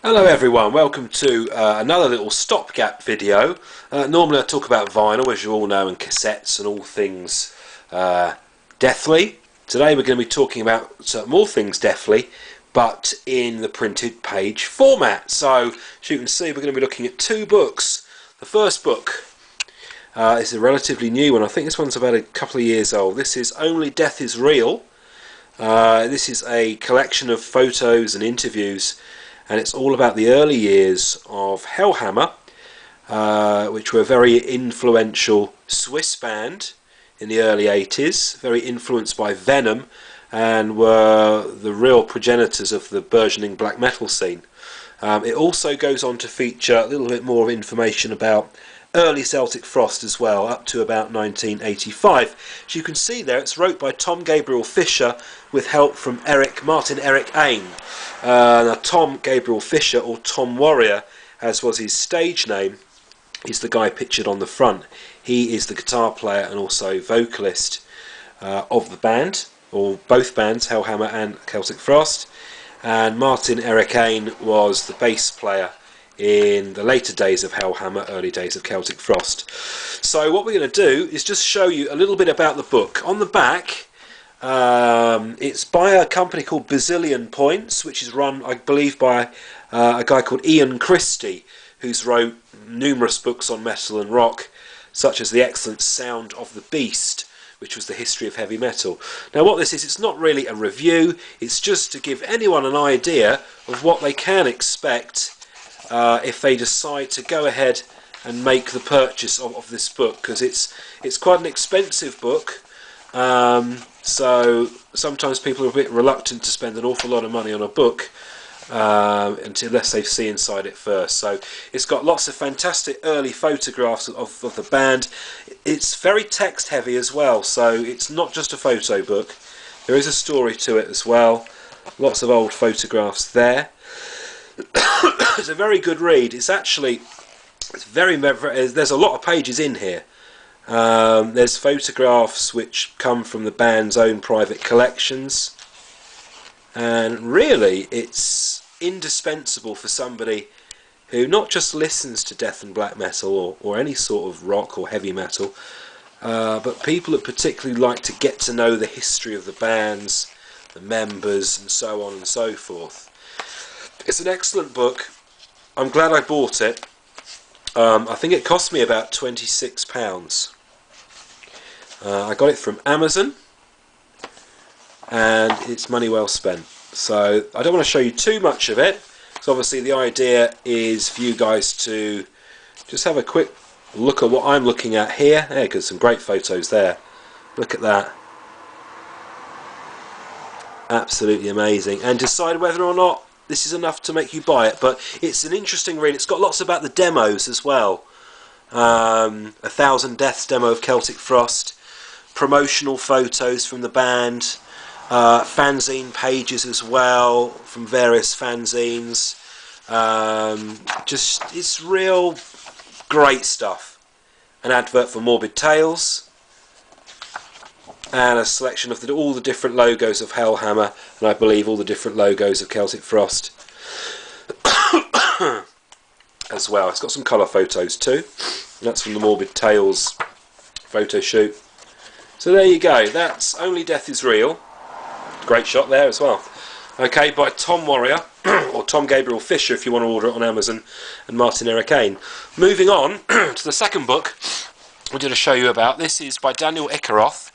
Hello everyone, welcome to another little stopgap video. Normally I talk about vinyl, as you all know, and cassettes and all things deathly. Today we're going to be talking about more things deathly, but in the printed page format. So, as you can see, we're going to be looking at two books. The first book is a relatively new one. I think this one's about a couple of years old. This is Only Death is Real. This is a collection of photos and interviews, and it's all about the early years of Hellhammer, which were a very influential Swiss band in the early 80s, very influenced by Venom, and were the real progenitors of the burgeoning black metal scene. It also goes on to feature a little bit more information about early Celtic Frost as well, up to about 1985. As you can see there, it's wrote by Tom Gabriel Fisher with help from Martin Eric Ain. Now Tom Gabriel Fisher, or Tom Warrior as was his stage name, is the guy pictured on the front. He is the guitar player and also vocalist of the band, or both bands, Hellhammer and Celtic Frost. And Martin Eric Ain was the bass player in the later days of Hellhammer, early days of Celtic Frost. So what we're going to do is just show you a little bit about the book. On the back, it's by a company called Bazillion Points, which is run, I believe, by a guy called Ian Christie, who's wrote numerous books on metal and rock, such as the excellent Sound of the Beast, which was the history of heavy metal. Now what this is, it's not really a review, it's just to give anyone an idea of what they can expect if they decide to go ahead and make the purchase of this book, because it's quite an expensive book. So sometimes people are a bit reluctant to spend an awful lot of money on a book unless they see inside it first. So it's got lots of fantastic early photographs of the band. It's very text heavy as well, so it's not just a photo book. There is a story to it as well. Lots of old photographs there. It's a very good read. There's a lot of pages in here. There's photographs which come from the band's own private collections, and really it's indispensable for somebody who not just listens to death and black metal or any sort of rock or heavy metal, but people that particularly like to get to know the history of the bands, the members, and so on and so forth. It's an excellent book. I'm glad I bought it. I think it cost me about £26. I got it from Amazon, and it's money well spent. So I don't want to show you too much of it. So obviously the idea is for you guys to just have a quick look at what I'm looking at here. There, there's some great photos there. Look at that. Absolutely amazing. And decide whether or not this is enough to make you buy it. But it's an interesting read. It's got lots about the demos as well. 1,000 Deaths demo of Celtic Frost, promotional photos from the band, fanzine pages as well from various fanzines. It's real great stuff. An advert for Morbid Tales, and a selection of all the different logos of Hellhammer, and I believe all the different logos of Celtic Frost as well. It's got some colour photos too. That's from the Morbid Tales photo shoot. So there you go. That's Only Death is Real. Great shot there as well. Okay, by Tom Warrior, or Tom Gabriel Fisher if you want to order it on Amazon, and Martin Eric Ain. Moving on to the second book I'm going to show you about. This is by Daniel Ikaroth.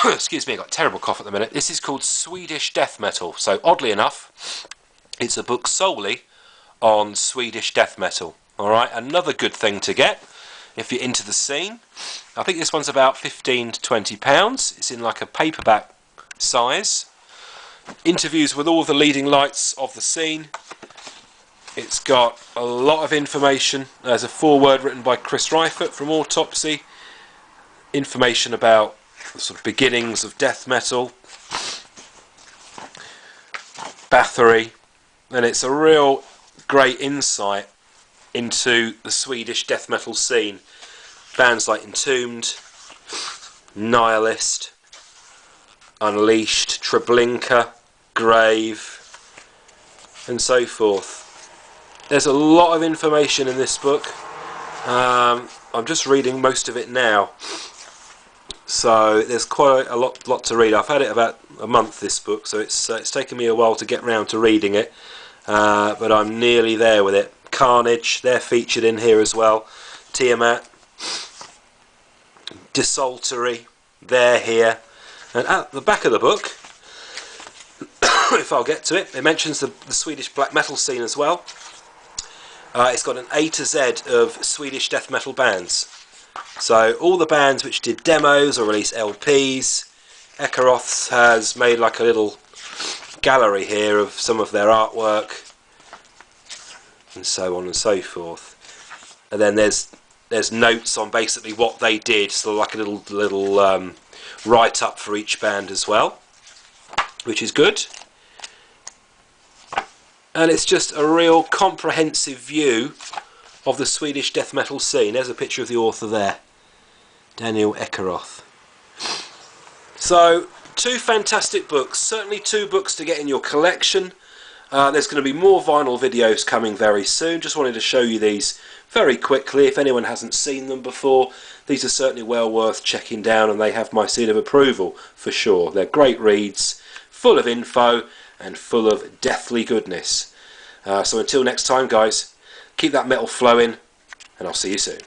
Excuse me, I've got a terrible cough at the minute. This is called Swedish Death Metal. So oddly enough, it's a book solely on Swedish death metal. Alright, another good thing to get if you're into the scene. I think this one's about £15 to £20. It's in like a paperback size. Interviews with all the leading lights of the scene. It's got a lot of information. There's a foreword written by Chris Reifert from Autopsy. Information about the sort of beginnings of death metal, Bathory, and it's a real great insight into the Swedish death metal scene. Bands like Entombed, Nihilist, Unleashed, Treblinka, Grave, and so forth. There's a lot of information in this book. I'm just reading most of it now, so there's quite a lot to read. I've had it about a month, this book, so it's taken me a while to get round to reading it, but I'm nearly there with it. Carnage, they're featured in here as well. Tiamat, Desultory, they're here. And at the back of the book, if I'll get to it, it mentions the Swedish black metal scene as well. It's got an A to Z of Swedish death metal bands. So all the bands which did demos or released LPs. Ekaroths has made like a little gallery here of some of their artwork, and so on and so forth. And then there's notes on basically what they did, so like a little write up for each band as well, which is good. And it's just a real comprehensive view of the Swedish death metal scene. There's a picture of the author there, Daniel Ekaroth. So, two fantastic books. Certainly two books to get in your collection. There's going to be more vinyl videos coming very soon. Just wanted to show you these very quickly. If anyone hasn't seen them before, these are certainly well worth checking down, and they have my seal of approval for sure. They're great reads, full of info and full of deathly goodness. So until next time, guys, keep that metal flowing, and I'll see you soon.